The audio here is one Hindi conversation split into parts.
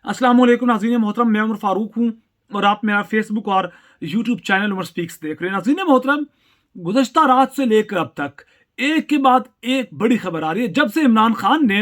अस्सलाम वालेकुम नाज़रीन मोहतरम, मैं उमर फारूक हूँ और आप मेरा फेसबुक और यूट्यूब चैनल उमर स्पीक्स देख रहे हैं। नाज़रीन मोहतरम, गुज़श्ता रात से लेकर अब तक एक के बाद एक बड़ी खबर आ रही है। जब से इमरान खान ने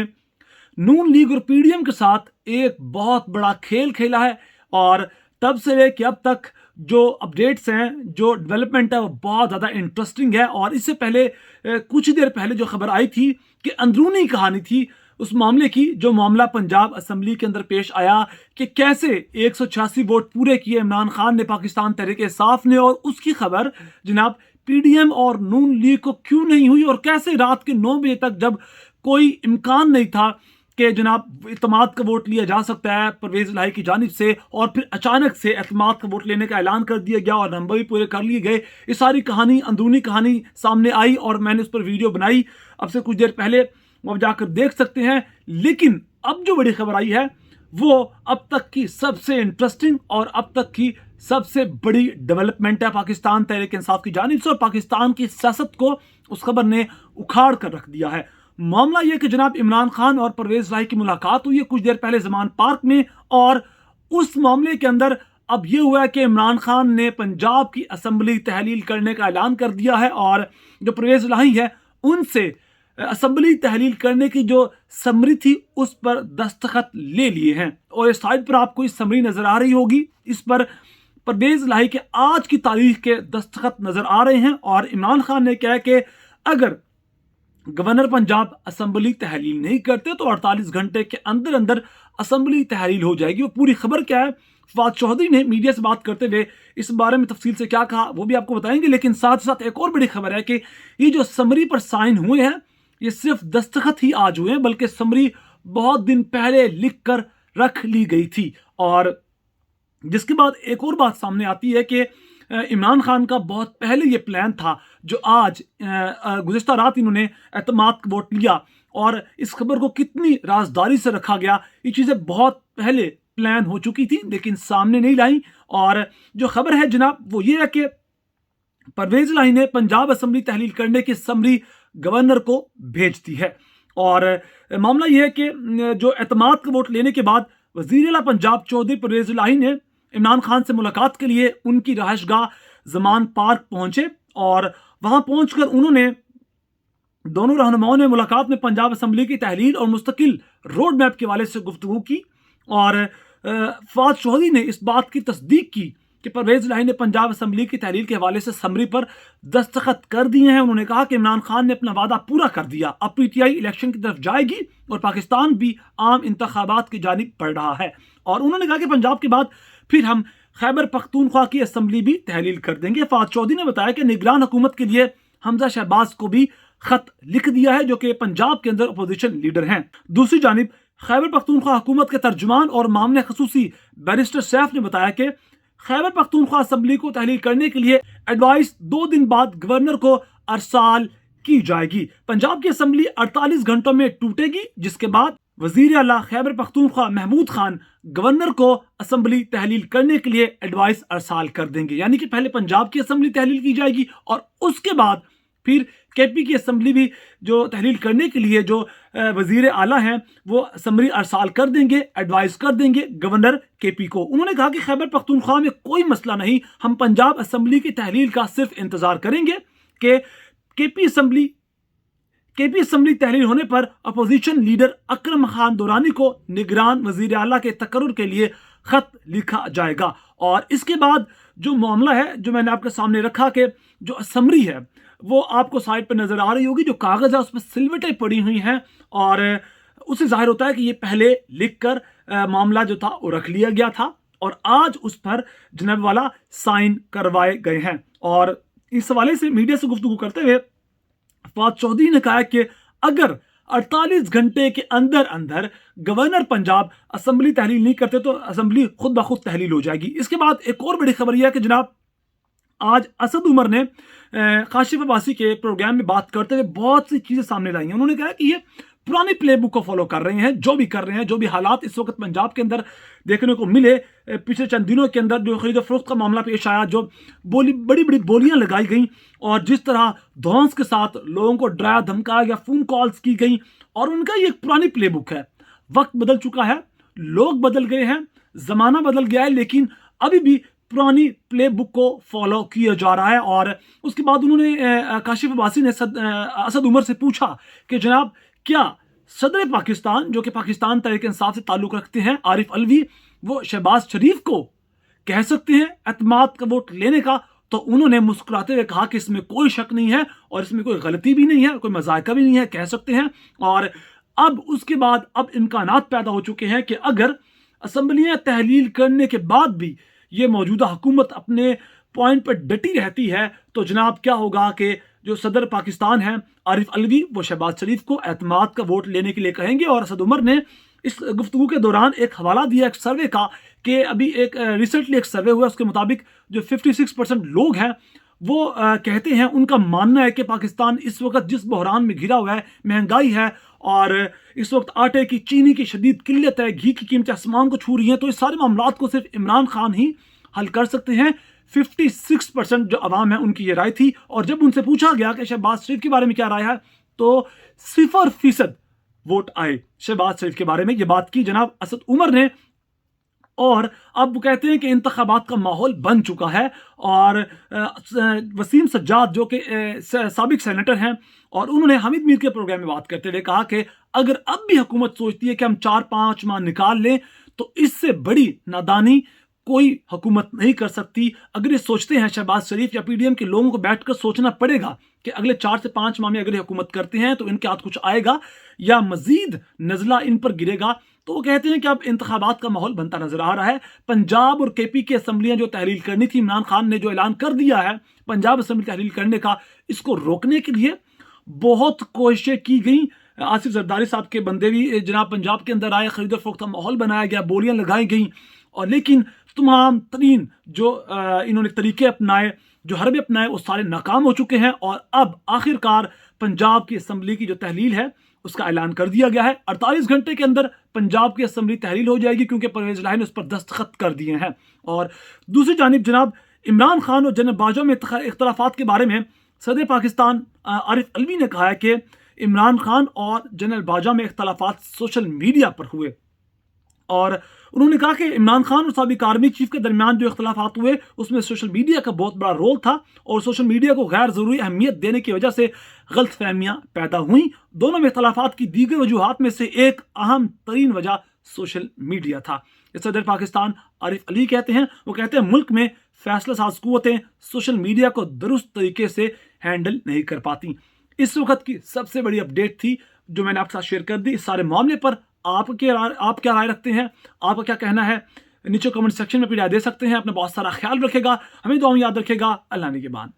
नून लीग और पीडीएम के साथ एक बहुत बड़ा खेल खेला है और तब से लेकर अब तक जो अपडेट्स हैं, जो डेवलपमेंट है, वो बहुत ज़्यादा इंटरेस्टिंग है। और इससे पहले कुछ देर पहले जो खबर आई थी कि अंदरूनी कहानी थी उस मामले की, जो मामला पंजाब असम्बली के अंदर पेश आया कि कैसे 186 वोट पूरे किए इमरान खान ने, पाकिस्तान तहरीक-ए-इंसाफ ने, और उसकी खबर जनाब पीडीएम और नून लीग को क्यों नहीं हुई, और कैसे रात के 9 बजे तक, जब कोई इम्कान नहीं था कि जनाब इत्तेमाद का वोट लिया जा सकता है परवेज़ इलाही की जानिब से, और फिर अचानक से इत्तेमाद का वोट लेने का ऐलान कर दिया गया और नंबर भी पूरे कर लिए गए। ये सारी कहानी, अंदरूनी कहानी सामने आई और मैंने उस पर वीडियो बनाई अब से कुछ देर पहले, वो जाकर देख सकते हैं। लेकिन अब जो बड़ी खबर आई है वो अब तक की सबसे इंटरेस्टिंग और अब तक की सबसे बड़ी डेवलपमेंट है पाकिस्तान तहरीक इंसाफ की जानिब से, और पाकिस्तान की सियासत को उस खबर ने उखाड़ कर रख दिया है। मामला यह कि जनाब इमरान खान और परवेज़ इलाही की मुलाकात हुई है कुछ देर पहले ज़मान पार्क में, और उस मामले के अंदर अब यह हुआ है कि इमरान खान ने पंजाब की असम्बली तहलील करने का ऐलान कर दिया है, और जो परवेज़ इलाही है उनसे असम्बली तहलील करने की जो समरी थी उस पर दस्तखत ले लिए हैं। और इस साइड पर आपको इस समरी नजर आ रही होगी, इस पर परवेज़ इलाही के आज की तारीख के दस्तखत नजर आ रहे हैं। और इमरान खान ने कहा कि अगर गवर्नर पंजाब असम्बली तहलील नहीं करते तो 48 घंटे के अंदर अंदर असम्बली तहलील हो जाएगी। वो पूरी खबर क्या है, फवाद चौधरी ने मीडिया से बात करते हुए इस बारे में तफसील से क्या कहा वो भी आपको बताएंगे। लेकिन साथ ही साथ एक और बड़ी खबर है कि ये जो समरी पर साइन हुए हैं, ये सिर्फ दस्तखत ही आज हुए हैं, बल्कि समरी बहुत दिन पहले लिख कर रख ली गई थी। और जिसके बाद एक और बात सामने आती है कि इमरान खान का बहुत पहले ये प्लान था, जो आज गुज़श्ता रात इन्होंने एतमाद का वोट लिया, और इस खबर को कितनी राजदारी से रखा गया, ये चीज़ें बहुत पहले प्लान हो चुकी थी लेकिन सामने नहीं लाई। और जो खबर है जनाब वो ये है कि परवेज़ इलाही ने पंजाब असम्बली तहलील करने की समरी गवर्नर को भेज दी है। और मामला यह है कि जो एतमाद का वोट लेने के बाद वज़ीर आला पंजाब चौधरी परवेज़ इलाही ने इमरान खान से मुलाकात के लिए उनकी रहायशगाह ज़मान पार्क पहुंचे, और वहां पहुंचकर उन्होंने, दोनों रहनुमाओं ने मुलाकात में पंजाब असम्बली की तहलील और मुस्तकिल रोड मैप के हवाले से गुफ्तगू की। और फवाद चौधरी ने इस बात की तस्दीक की कि परवेज़ इलाही ने पंजाब असम्बली की तहलील के हवाले से समरी पर दस्तखत कर दिए हैं। उन्होंने कहा कि इमरान खान ने अपना वादा पूरा कर दिया, अब पीटीआई इलेक्शन की तरफ जाएगी और पाकिस्तान भी आम इंतखाबात की जानिब बढ़ रहा है। और उन्होंने कहा कि पंजाब के बाद फिर हम खैबर पख्तूनख्वा की असम्बली भी तहलील कर देंगे। फवाद चौधरी ने बताया कि निगरान हुकूमत के लिए हमजा शहबाज को भी खत लिख दिया है, जो कि पंजाब के अंदर अपोजिशन लीडर हैं। दूसरी जानिब खैबर पख्तूनख्वा हुकूमत के तर्जुमान और मामले खसूसी बैरिस्टर सैफ ने बताया कि खैबर पख्तूनख्वा असम्बली को तहलील करने के लिए एडवाइस 2 दिन बाद गवर्नर को अरसाल की जाएगी। पंजाब की असम्बली 48 घंटों में टूटेगी, जिसके बाद वजीर आला खैबर पख्तूनख्वा महमूद खान गवर्नर को असम्बली तहलील करने के लिए एडवाइस अरसाल कर देंगे। यानी कि पहले पंजाब की असम्बली तहलील की जाएगी और उसके बाद फिर केपी की असम्बली भी जो तहलील करने के लिए जो वजीर आला हैं वो समरी अरसाल कर देंगे, एडवाइस कर देंगे गवर्नर केपी को। उन्होंने कहा कि खैबर पख्तूनख्वा में कोई मसला नहीं, हम पंजाब असम्बली की तहलील का सिर्फ इंतजार करेंगे कि केपी असम्बली तहलील होने पर अपोजिशन लीडर अकरम खान दुरानी को निगरान वजीर आला के तकर्रुर के लिए खत लिखा जाएगा। और इसके बाद जो मामला है, जो मैंने आपके सामने रखा कि जो समरी है वो आपको साइड पर नजर आ रही होगी, जो कागज है उसमें सिलवटें पड़ी हुई हैं, और उससे जाहिर होता है कि ये पहले लिखकर मामला जो था वो रख लिया गया था और आज उस पर जनाब वाला साइन करवाए गए हैं। और इस हवाले से मीडिया से गुफ्तगू करते हुए फवाद चौधरी ने कहा कि अगर 48 घंटे के अंदर अंदर गवर्नर पंजाब असम्बली तहलील नहीं करते तो असम्बली खुद ब खुद तहलील हो जाएगी। इसके बाद एक और बड़ी खबर यह है कि जनाब आज असद उमर ने काशिफ अब्बासी के प्रोग्राम में बात करते हुए बहुत सी चीज़ें सामने लाई हैं। उन्होंने कहा कि ये पुरानी प्लेबुक को फॉलो कर रहे हैं, जो भी कर रहे हैं, जो भी हालात इस वक्त पंजाब के अंदर देखने को मिले, पिछले चंद दिनों के अंदर जो खरीद फरोख्त का मामला पेश आया, जो बड़ी बड़ी बोलियां लगाई गई और जिस तरह धौंस के साथ लोगों को डराया धमकाया गया, फ़ोन कॉल्स की गई, और उनका ये एक पुरानी प्लेबुक है। वक्त बदल चुका है, लोग बदल गए हैं, जमाना बदल गया है, लेकिन अभी भी पुरानी प्ले बुक को फॉलो किया जा रहा है। और उसके बाद उन्होंने काशिफ अब्बासी ने असद उमर से पूछा कि जनाब, क्या सदर पाकिस्तान जो कि पाकिस्तान तहरीक इंसाफ से ताल्लुक रखते हैं, आरिफ अलवी, वो शहबाज शरीफ को कह सकते हैं एतमाद का वोट लेने का? तो उन्होंने मुस्कुराते हुए कहा कि इसमें कोई शक नहीं है और इसमें कोई गलती भी नहीं है, कोई मजाका भी नहीं है, कह सकते हैं। और अब उसके बाद अब इम्कानात पैदा हो चुके हैं कि अगर असम्बलियां तहलील करने के बाद भी ये मौजूदा हुकूमत अपने पॉइंट पर डटी रहती है तो जनाब क्या होगा कि जो सदर पाकिस्तान है आरिफ अलवी, वो शहबाज शरीफ को एतमाद का वोट लेने के लिए कहेंगे। और असद उमर ने इस गुफ्तगू के दौरान एक हवाला दिया एक सर्वे का कि अभी एक रिसेंटली एक सर्वे हुआ, उसके मुताबिक जो 56% लोग हैं वो कहते हैं, उनका मानना है कि पाकिस्तान इस वक्त जिस बहरान में घिरा हुआ है, महंगाई है और इस वक्त आटे की, चीनी की शदीद किल्लत है, घी की कीमतें आसमान को छू रही हैं, तो इस सारे मामलात को सिर्फ इमरान खान ही हल कर सकते हैं। 56% जो अवाम है उनकी ये राय थी। और जब उनसे पूछा गया कि शहबाज शरीफ के बारे में क्या राय है, तो 0% वोट आए शहबाज शरीफ के बारे में। ये बात की जनाब असद उमर ने। और अब वो कहते हैं कि इंतखाबात का माहौल बन चुका है। और वसीम सज्जाद जो कि साबिक सेनेटर हैं, और उन्होंने हामिद मीर के प्रोग्राम में बात करते हुए कहा कि अगर अब भी हुकूमत सोचती है कि हम 4-5 माह निकाल लें तो इससे बड़ी नादानी कोई हुकूमत नहीं कर सकती। अगर ये सोचते हैं शहबाज शरीफ या पीडीएम के लोगों को बैठकर सोचना पड़ेगा कि अगले 4 से 5 माह में अगर ये हुकूमत करते हैं तो इनके हाथ कुछ आएगा या मजीद नजला इन पर गिरेगा। तो वो कहते हैं कि अब इंतखाबात का माहौल बनता नजर आ रहा है। पंजाब और केपी की असम्बलियां जो तहलील करनी थी, इमरान खान ने जो ऐलान कर दिया है पंजाब असम्बली तहलील करने का, इसको रोकने के लिए बहुत कोशिशें की गई। आसिफ जरदारी साहब के बंदे भी जनाब पंजाब के अंदर आए, खरीद फरोख्त का माहौल बनाया गया, बोलियां लगाई गई, और लेकिन तमाम तरीन जो इन्होंने तरीके अपनाए, जो हरबे अपनाए, वो सारे नाकाम हो चुके हैं। और अब आखिरकार पंजाब की असम्बली की जो तहलील है उसका ऐलान कर दिया गया है। 48 घंटे के अंदर पंजाब की असम्बली तहलील हो जाएगी, क्योंकि परवेज इलाही ने उस पर दस्तखत कर दिए हैं। और दूसरी जानिब जनाब इमरान खान और जनरल बाजवा में इख्तलाफात के बारे में सदर पाकिस्तान आरिफ अलवी ने कहा है कि इमरान खान और जनरल बाजवा में इख्तलाफात सोशल मीडिया पर हुए। और उन्होंने कहा कि इमरान खान और साबिक आर्मी चीफ के दरमियान जो इख्तलाफात हुए उसमें सोशल मीडिया का बहुत बड़ा रोल था, और सोशल मीडिया को गैर ज़रूरी अहमियत देने की वजह से गलत फहमियाँ पैदा हुई। दोनों में इख्तलाफात की दीगर वजूहात में से एक अहम तरीन वजह सोशल मीडिया था। सदर पाकिस्तान आरिफ अली कहते हैं, वो कहते हैं मुल्क में फैसला साज कुव्वतें सोशल मीडिया को दुरुस्त तरीके से हैंडल नहीं कर पाती। इस वक्त की सबसे बड़ी अपडेट थी जो मैंने आपके साथ शेयर कर दी। इस सारे मामले पर आप क्या राय रखते हैं, आपका क्या कहना है, नीचे कमेंट सेक्शन में भी राय दे सकते हैं। अपना बहुत सारा ख्याल रखेगा, हमें दुआ में याद रखेगा। अल्लाह ने के बाद।